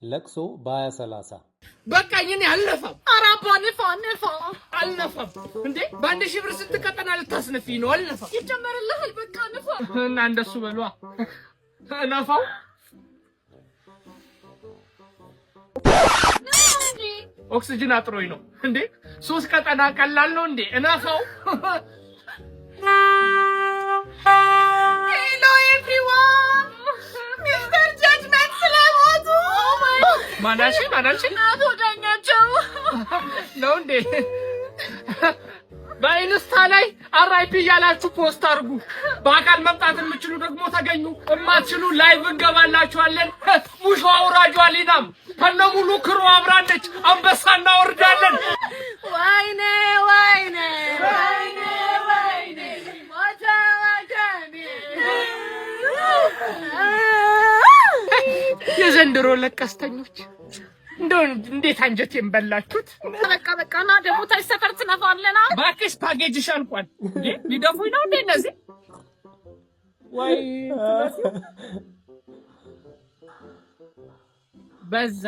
ለቅሶ በ2030 በቃ እኔ አልነፋም። አራባ ነፋ አልነፋም እንዴ በአንድ ሺህ ብር ስንት ቀጠና ልታስነፊ ነው? አልነፋም። ይጨመርልሃል። በቃ ነፋ እና እንደሱ በሏ ነፋው። ኦክሲጅን አጥሮኝ ነው እንዴ? 3 ቀጠና ቀላል ነው እንዴ? እነፋው። ሄሎ ኤቭሪዋን ሚስተር ጃጅመንት ስለሞቱ ማናሽ አቶ ዳኛቸው ነው እንዴ? በኢንስታ ላይ አራይፒ ያላችሁ ፖስት አድርጉ። በአካል መምጣት የምትችሉ ደግሞ ተገኙ። እማትችሉ ላይቭ እንገባላችኋለን። ሙሾ አውራጇ ሊናም ከነሙሉ ክሩ አብራለች። አንበሳ እናወርዳለን። ወይኔ የዘንድሮ ለቀስተኞች እንደው እንዴት አንጀቴን በላችሁት። በቃ ና ደግሞ ታች ሰፈር ትነፋለና። እባክሽ ፓኬጅሽ አልቋል እንዴ? ሊደፉኝ ነው እንዴ እነዚህ? ወይ በዛ